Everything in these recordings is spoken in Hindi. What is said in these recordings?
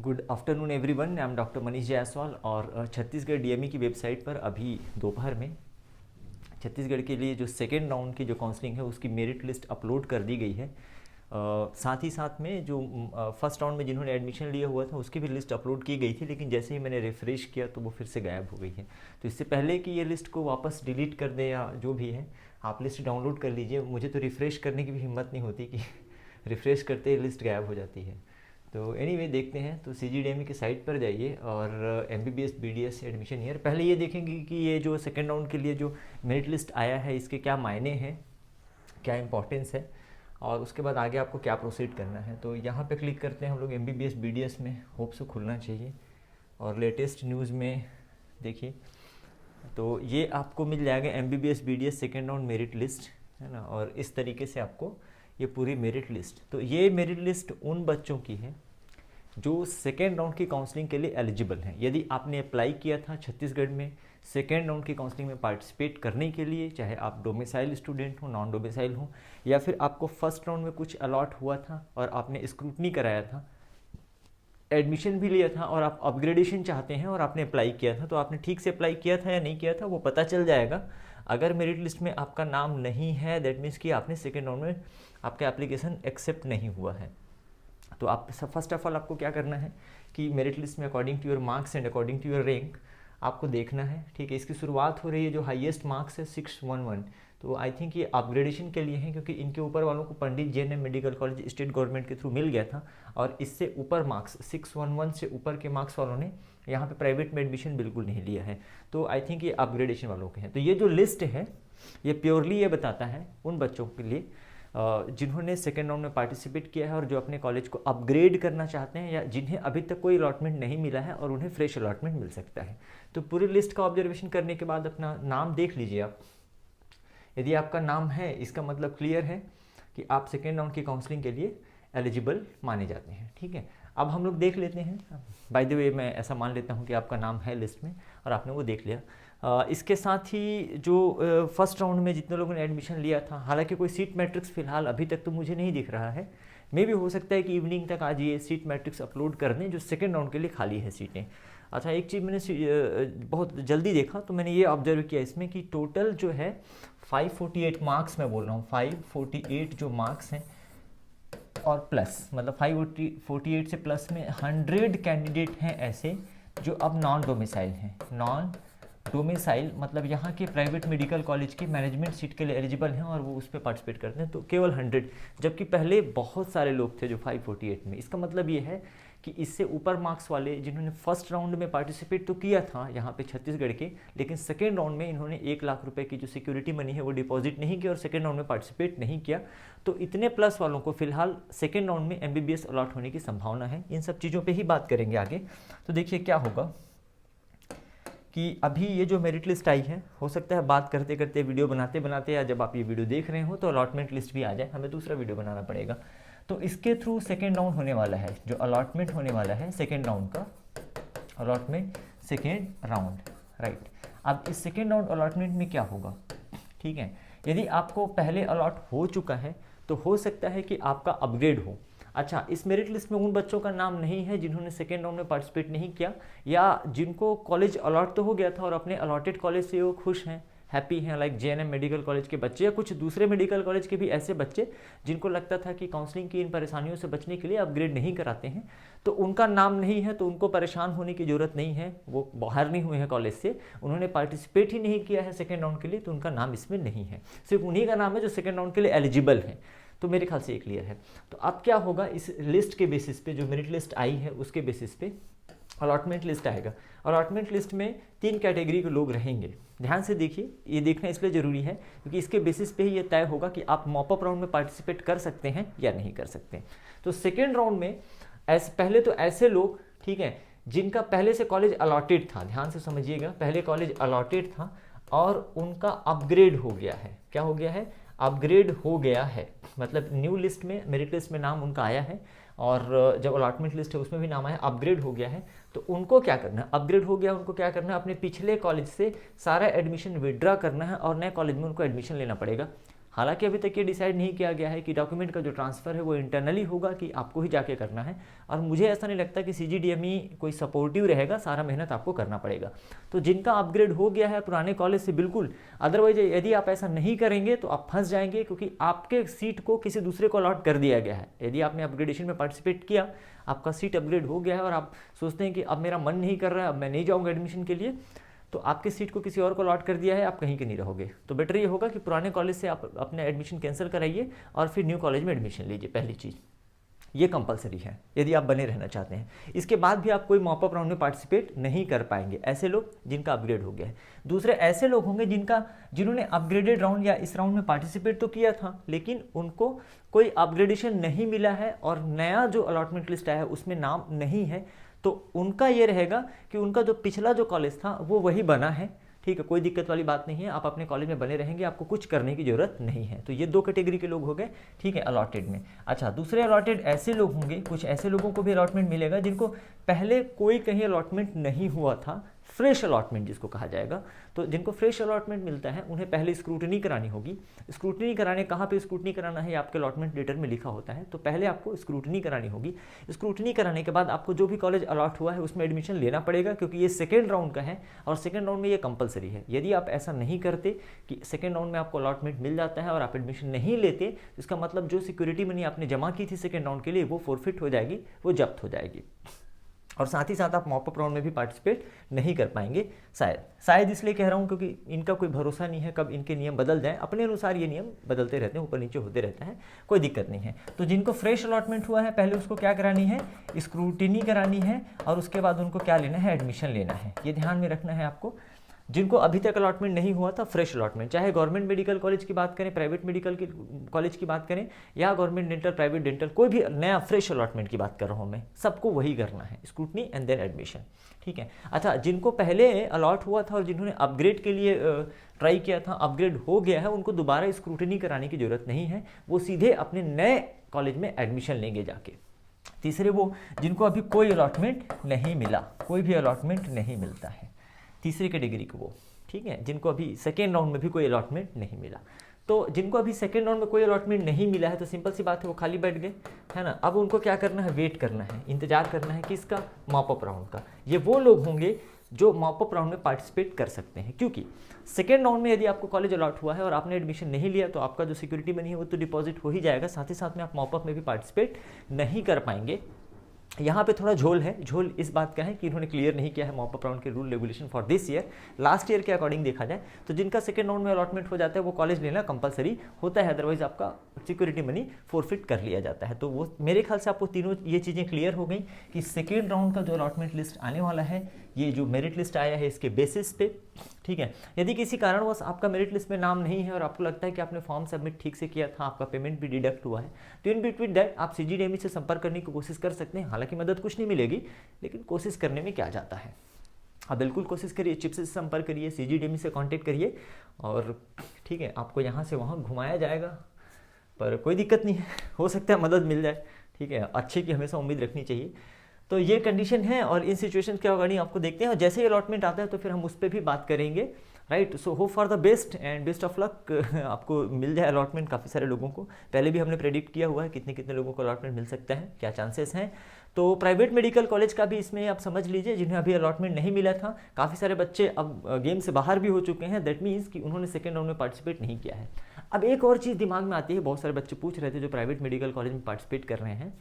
Good afternoon everyone, I am doctor Manish Jaiswal और छत्तीसगढ़ डीएमई की वेबसाइट पर अभी दोपहर में छत्तीसगढ़ के लिए जो सेकेंड राउंड की जो काउंसलिंग है उसकी मेरिट लिस्ट अपलोड कर दी गई है। साथ ही साथ में जो फर्स्ट राउंड में जिन्होंने एडमिशन लिया हुआ था उसकी भी लिस्ट अपलोड की गई थी, लेकिन जैसे ही मैंने रिफ्रेश किया तो वो फिर से गायब हो गई है। तो इससे पहले कि ये लिस्ट को वापस डिलीट कर दें या जो भी है, आप लिस्ट डाउनलोड कर लीजिए। मुझे तो रिफ़्रेश करने की भी हिम्मत नहीं होती कि रिफ़्रेश करते ही लिस्ट गायब हो जाती है। तो एनीवे देखते हैं। तो CGDME की साइट पर जाइए और MBBS BDS एडमिशन ईयर पहले ये देखेंगे कि ये जो सेकेंड राउंड के लिए जो मेरिट लिस्ट आया है इसके क्या मायने हैं, क्या इंपॉर्टेंस है, और उसके बाद आगे आपको क्या प्रोसीड करना है। तो यहाँ पे क्लिक करते हैं हम लोग MBBS BDS में, होप से खुलना चाहिए। और लेटेस्ट न्यूज़ में देखिए तो ये आपको मिल जाएगा MBBS BDS second round merit list, है ना। और इस तरीके से आपको ये पूरी मेरिट लिस्ट, तो ये मेरिट लिस्ट उन बच्चों की है जो सेकेंड राउंड की काउंसलिंग के लिए एलिजिबल हैं। यदि आपने अप्लाई किया था छत्तीसगढ़ में सेकेंड राउंड की काउंसलिंग में पार्टिसिपेट करने के लिए, चाहे आप डोमिसाइल स्टूडेंट हो, नॉन डोमिसाइल हो, या फिर आपको फर्स्ट राउंड में कुछ अलॉट हुआ था और आपने स्क्रूटनी कराया था, एडमिशन भी लिया था और आप अपग्रेडेशन चाहते हैं और आपने अप्लाई किया था, तो आपने ठीक से अप्लाई किया था या नहीं किया था वो पता चल जाएगा। अगर मेरिट लिस्ट में आपका नाम नहीं है, दैट मीन्स कि आपने सेकेंड राउंड में आपका एप्लीकेशन एक्सेप्ट नहीं हुआ है। तो आप फर्स्ट ऑफ ऑल आपको क्या करना है कि मेरिट लिस्ट में according to your marks and according to your rank आपको देखना है, ठीक है। इसकी शुरुआत हो रही है, जो हाईएस्ट मार्क्स है 611, तो आई थिंक ये अपग्रेडेशन के लिए है, क्योंकि इनके ऊपर वालों को पंडित JNM medical college state government के थ्रू मिल गया था और इससे ऊपर मार्क्स 611 से ऊपर के मार्क्स वालों ने यहाँ पे प्राइवेट में एडमिशन बिल्कुल नहीं लिया है। तो आई थिंक ये अपग्रेडेशन वालों के हैं। तो ये जो लिस्ट है ये प्योरली ये बताता है उन बच्चों के लिए जिन्होंने सेकेंड राउंड में पार्टिसिपेट किया है और जो अपने कॉलेज को अपग्रेड करना चाहते हैं, या जिन्हें अभी तक कोई अलॉटमेंट नहीं मिला है और उन्हें फ्रेश अलॉटमेंट मिल सकता है। तो पूरी लिस्ट का ऑब्जर्वेशन करने के बाद अपना नाम देख लीजिए आप। यदि आपका नाम है इसका मतलब क्लियर है कि आप सेकेंड राउंड की काउंसलिंग के लिए एलिजिबल माने जाते हैं, ठीक है। अब हम लोग देख लेते हैं। बाय द वे मैं ऐसा मान लेता हूँ कि आपका नाम है लिस्ट में और आपने वो देख लिया। इसके साथ ही जो फर्स्ट राउंड में जितने लोगों ने एडमिशन लिया था, हालांकि कोई सीट मैट्रिक्स फिलहाल अभी तक तो मुझे नहीं दिख रहा है, मे भी हो सकता है कि इवनिंग तक आज ये सीट मैट्रिक्स अपलोड कर दें जो सेकेंड राउंड के लिए खाली है सीटें। अच्छा, एक चीज़ मैंने बहुत जल्दी देखा तो मैंने ये ऑब्जर्व किया इसमें कि टोटल जो है 548 मार्क्स, मैं बोल रहा हूँ 548 जो मार्क्स हैं और प्लस, मतलब 548 से प्लस में 100 कैंडिडेट हैं ऐसे जो अब नॉन डोमिसाइल हैं। नॉन डोमिसाइल मतलब यहाँ के प्राइवेट मेडिकल कॉलेज के मैनेजमेंट सीट के लिए एलिजिबल हैं और वो उस पर पार्टिसिपेट करते हैं। तो केवल 100, जबकि पहले बहुत सारे लोग थे जो 548 में। इसका मतलब ये है कि इससे ऊपर मार्क्स वाले जिन्होंने फर्स्ट राउंड में पार्टिसिपेट तो किया था यहाँ पे छत्तीसगढ़ के, लेकिन सेकेंड राउंड में इन्होंने 1 लाख रुपए की जो सिक्योरिटी मनी है वो डिपॉजिट नहीं किया और सेकेंड राउंड में पार्टिसिपेट नहीं किया, तो इतने प्लस वालों को फिलहाल सेकेंड राउंड में MBBS अलॉट होने की संभावना है। इन सब चीज़ों पर ही बात करेंगे आगे। तो देखिए क्या होगा कि अभी ये जो मेरिट लिस्ट आई है, हो सकता है बात करते करते, वीडियो बनाते बनाते, या जब आप ये वीडियो देख रहे हो तो अलॉटमेंट लिस्ट भी आ जाए, हमें दूसरा वीडियो बनाना पड़ेगा। तो इसके थ्रू सेकेंड राउंड होने वाला है, जो अलॉटमेंट होने वाला है सेकेंड राउंड का, अलॉटमेंट सेकेंड राउंड, राइट। अब इस सेकेंड राउंड अलॉटमेंट में क्या होगा, ठीक है। यदि आपको पहले अलॉट हो चुका है तो हो सकता है कि आपका अपग्रेड हो। अच्छा, इस मेरिट लिस्ट में उन बच्चों का नाम नहीं है जिन्होंने सेकेंड राउंड में पार्टिसिपेट नहीं किया, या जिनको कॉलेज अलॉट तो हो गया था और अपने अलॉटेड कॉलेज से वो खुश हैं, हैप्पी हैं, लाइक JNM मेडिकल कॉलेज के बच्चे या कुछ दूसरे मेडिकल कॉलेज के भी ऐसे बच्चे जिनको लगता था कि काउंसलिंग की इन परेशानियों से बचने के लिए अपग्रेड नहीं कराते हैं, तो उनका नाम नहीं है, तो उनको परेशान होने की ज़रूरत नहीं है। वो बाहर नहीं हुए हैं कॉलेज से, उन्होंने पार्टिसिपेट ही नहीं किया है सेकेंड राउंड के लिए, तो उनका नाम इसमें नहीं है। सिर्फ उन्हीं का नाम है जो सेकेंड राउंड के लिए एलिजिबल है। तो मेरे ख्याल से ये क्लियर है। तो अब क्या होगा, इस लिस्ट के बेसिस पे, जो मेरिट लिस्ट आई है उसके बेसिस पे अलॉटमेंट लिस्ट आएगा। अलॉटमेंट लिस्ट में 3 कैटेगरी के लोग रहेंगे। ध्यान से देखिए, ये देखना इसलिए ज़रूरी है क्योंकि इसके बेसिस पे ही ये तय होगा कि आप मॉपअप राउंड में पार्टिसिपेट कर सकते हैं या नहीं कर सकते। तो सेकेंड राउंड में पहले तो ऐसे लोग, ठीक है, जिनका पहले से कॉलेज अलॉटेड था, ध्यान से समझिएगा, पहले कॉलेज अलॉटेड था और उनका अपग्रेड हो गया है। क्या हो गया है? अपग्रेड हो गया है, मतलब न्यू लिस्ट में, मेरिट लिस्ट में नाम उनका आया है और जब अलॉटमेंट लिस्ट है उसमें भी नाम आया, अपग्रेड हो गया है। तो उनको क्या करना है, अपग्रेड हो गया, उनको क्या करना है, अपने पिछले कॉलेज से सारा एडमिशन विड्रॉ करना है और नए कॉलेज में उनको एडमिशन लेना पड़ेगा। हालांकि अभी तक ये डिसाइड नहीं किया गया है कि डॉक्यूमेंट का जो ट्रांसफ़र है वो इंटरनली होगा कि आपको ही जाके करना है, और मुझे ऐसा नहीं लगता कि CGDME कोई सपोर्टिव रहेगा, सारा मेहनत आपको करना पड़ेगा। तो जिनका अपग्रेड हो गया है पुराने कॉलेज से बिल्कुल, अदरवाइज यदि आप ऐसा नहीं करेंगे तो आप फंस जाएंगे, क्योंकि आपके सीट को किसी दूसरे को अलॉट कर दिया गया है। यदि आपने अपग्रेडेशन में पार्टिसिपेट किया, आपका सीट अपग्रेड हो गया है और आप सोचते हैं कि अब मेरा मन नहीं कर रहा है, अब मैं नहीं जाऊँगा एडमिशन के लिए, तो आपके सीट को किसी और को अलॉट कर दिया है, आप कहीं के नहीं रहोगे। तो बेटर ये होगा कि पुराने कॉलेज से आप अपना एडमिशन कैंसिल कराइए और फिर न्यू कॉलेज में एडमिशन लीजिए। पहली चीज़ ये कंपलसरी है यदि आप बने रहना चाहते हैं। इसके बाद भी आप कोई मॉपअप राउंड में पार्टिसिपेट नहीं कर पाएंगे, ऐसे लोग जिनका अपग्रेड हो गया है। दूसरे ऐसे लोग होंगे जिन्होंने अपग्रेडेड राउंड या इस राउंड में पार्टिसिपेट तो किया था, लेकिन उनको कोई अपग्रेडेशन नहीं मिला है और नया जो अलॉटमेंट लिस्ट आया है उसमें नाम नहीं है, तो उनका ये रहेगा कि उनका जो पिछला जो कॉलेज था वो वही बना है। ठीक है, कोई दिक्कत वाली बात नहीं है, आप अपने कॉलेज में बने रहेंगे, आपको कुछ करने की जरूरत नहीं है। तो ये 2 कैटेगरी के लोग हो गए, ठीक है, अलॉटेड में। अच्छा, दूसरे अलॉटेड ऐसे लोग होंगे, कुछ ऐसे लोगों को भी अलॉटमेंट मिलेगा जिनको पहले कोई कहीं अलॉटमेंट नहीं हुआ था, फ्रेश अलॉटमेंट जिसको कहा जाएगा। तो जिनको फ्रेश अलॉटमेंट मिलता है उन्हें पहले स्क्रूटनी करानी होगी। स्क्रूटनी कराने, कहाँ पे स्क्रूटनी कराना है, आपके अलॉटमेंट लेटर में लिखा होता है। तो पहले आपको स्क्रूटनी करानी होगी। स्क्रूटनी कराने के बाद आपको जो भी कॉलेज अलॉट हुआ है उसमें एडमिशन लेना पड़ेगा, क्योंकि ये सेकेंड राउंड का है और सेकेंड राउंड में ये कंपलसरी है। यदि आप ऐसा नहीं करते कि सेकेंड राउंड में आपको अलॉटमेंट मिल जाता है और आप एडमिशन नहीं लेते, इसका मतलब जो सिक्योरिटी मनी आपने जमा की थी सेकेंड राउंड के लिए वो फोरफिट हो जाएगी, वो जब्त हो जाएगी। और साथ ही साथ आप मॉपअप राउंड में भी पार्टिसिपेट नहीं कर पाएंगे। शायद इसलिए कह रहा हूँ क्योंकि इनका कोई भरोसा नहीं है कब इनके नियम बदल जाएं। अपने अनुसार ये नियम बदलते रहते हैं, ऊपर नीचे होते रहता है, कोई दिक्कत नहीं है। तो जिनको फ्रेश अलॉटमेंट हुआ है पहले उसको क्या करानी है, स्क्रूटिनी करानी है, और उसके बाद उनको क्या लेना है, एडमिशन लेना है। ये ध्यान में रखना है आपको। जिनको अभी तक अलॉटमेंट नहीं हुआ था, फ्रेश अलॉटमेंट, चाहे गवर्नमेंट मेडिकल कॉलेज की बात करें, प्राइवेट मेडिकल की कॉलेज की बात करें, या गवर्नमेंट डेंटल, प्राइवेट डेंटल, कोई भी नया फ्रेश अलॉटमेंट की बात कर रहा हूँ मैं, सबको वही करना है, स्क्रूटनी एंड देन एडमिशन। ठीक है। अच्छा, जिनको पहले अलॉट हुआ था और जिन्होंने अपग्रेड के लिए ट्राई किया था, अपग्रेड हो गया है, उनको दोबारा स्क्रूटनी कराने की जरूरत नहीं है, वो सीधे अपने नए कॉलेज में एडमिशन लेंगे जाके। तीसरे वो जिनको अभी कोई अलॉटमेंट नहीं मिला, कोई भी अलॉटमेंट नहीं मिलता है, तीसरी कैटेगरी को वो, ठीक है, जिनको अभी सेकेंड राउंड में भी कोई अलॉटमेंट नहीं मिला। तो जिनको अभी सेकेंड राउंड में कोई अलॉटमेंट नहीं मिला है तो सिंपल सी बात है, वो खाली बैठ गए, है ना। अब उनको क्या करना है, वेट करना है, इंतजार करना है किसका, मॉपअप राउंड का। ये वो लोग होंगे जो मॉपअप राउंड में पार्टिसिपेट कर सकते हैं, क्योंकि सेकेंड राउंड में यदि आपको कॉलेज अलॉट हुआ है और आपने एडमिशन नहीं लिया तो आपका जो सिक्योरिटी मनी है वो तो डिपॉजिट हो ही जाएगा, साथ ही साथ में आप मॉपअप में भी पार्टिसिपेट नहीं कर पाएंगे। यहाँ पे थोड़ा झोल है। झोल इस बात का है कि इन्होंने क्लियर नहीं किया है मॉपअप राउंड के rule regulation for this year. Last year के अकॉर्डिंग देखा जाए तो जिनका सेकेंड राउंड में अलॉटमेंट हो जाता है वो कॉलेज लेना कंपलसरी होता है, अदरवाइज आपका सिक्योरिटी मनी फोरफिट कर लिया जाता है। तो वो मेरे ख्याल से आपको तीनों ये चीज़ें क्लियर हो गई कि सेकेंड राउंड का जो अलॉटमेंट लिस्ट आने वाला है, ये जो मेरिट लिस्ट आया है इसके बेसिस पे, ठीक है। यदि किसी कारणवश आपका मेरिट लिस्ट में नाम नहीं है और आपको लगता है कि आपने फॉर्म सबमिट ठीक से किया था, आपका पेमेंट भी डिडक्ट हुआ है, तो इन बिटवीन दैट आप CGDME से संपर्क करने की कोशिश कर सकते हैं। हालांकि मदद कुछ नहीं मिलेगी, लेकिन कोशिश करने में क्या जाता है। आप बिल्कुल कोशिश करिए, चिप्स से संपर्क करिए, CGDME से कॉन्टेक्ट करिए, और ठीक है, आपको यहाँ से वहाँ घुमाया जाएगा, पर कोई दिक्कत नहीं है, हो सकता है मदद मिल जाए, ठीक है। अच्छे की हमेशा उम्मीद रखनी चाहिए। तो ये कंडीशन है, और इन सिचुएशन के अकॉर्डिंग आपको देखते हैं, और जैसे ही अलॉटमेंट आता है तो फिर हम उस पर भी बात करेंगे, right. So hope for the best and best of luck, आपको मिल जाए अलॉटमेंट। काफ़ी सारे लोगों को पहले भी हमने प्रेडिक्ट किया हुआ है कितने कितने लोगों को अलॉटमेंट मिल सकता है, क्या चांसेस हैं। तो प्राइवेट मेडिकल कॉलेज का भी इसमें आप समझ लीजिए, जिन्हें अभी अलॉटमेंट नहीं मिला था, काफ़ी सारे बच्चे अब गेम से बाहर भी हो चुके हैं, दैट मीन्स कि उन्होंने सेकेंड राउंड में पार्टिसिपेट नहीं किया है। अब एक और चीज़ दिमाग में आती है, बहुत सारे बच्चे पूछ रहे थे जो प्राइवेट मेडिकल कॉलेज में पार्टिसिपेट कर रहे हैं,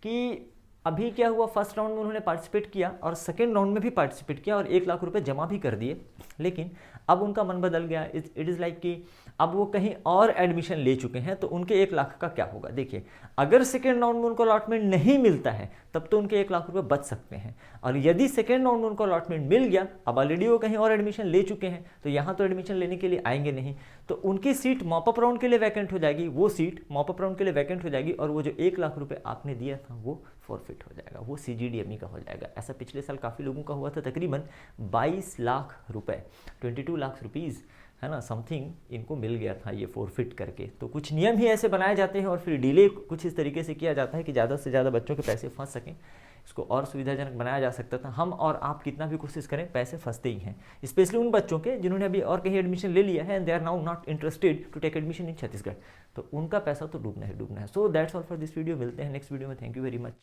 कि अभी क्या हुआ, फर्स्ट राउंड में उन्होंने पार्टिसिपेट किया और सेकेंड राउंड में भी पार्टिसिपेट किया और 1 लाख रुपए जमा भी कर दिए, लेकिन अब उनका मन बदल गया। इट इज़ लाइक कि अब वो कहीं और एडमिशन ले चुके हैं, तो उनके 1 लाख का क्या होगा। देखिए, अगर सेकेंड राउंड में उनको अलॉटमेंट नहीं मिलता है तब तो उनके 1 लाख रुपए बच सकते हैं, और यदि सेकेंड राउंड में उनको अलॉटमेंट मिल गया, अब ऑलरेडी वो कहीं और एडमिशन ले चुके हैं, तो यहाँ तो एडमिशन लेने के लिए आएंगे नहीं, तो उनकी सीट मॉपअप राउंड के लिए वैकेंट हो जाएगी, वो सीट मॉपअप राउंड के लिए वैकेंट हो जाएगी, और वो जो 1 लाख रुपए आपने दिया था वो फॉरफिट हो जाएगा, वो CGDME का हो जाएगा। ऐसा पिछले साल काफ़ी लोगों का हुआ था, तकरीबन 22 लाख रुपए, 22 लाख रुपीज़, है ना, समथिंग इनको मिल गया था ये फॉरफिट करके। तो कुछ नियम ही ऐसे बनाए जाते हैं और फिर डिले कुछ इस तरीके से किया जाता है कि ज़्यादा से ज़्यादा बच्चों के पैसे फंस सकें। इसको और सुविधाजनक बनाया जा सकता था। हम और आप कितना भी कोशिश करें, पैसे फंसते ही हैं, स्पेशली उन बच्चों के जिन्होंने अभी और कहीं एडमिशन ले लिया है and they are now not interested to take admission in Chhattisgarh. तो उनका पैसा तो डूबना है। So that's all for this video. मिलते हैं नेक्स्ट वीडियो में। Thank you very much.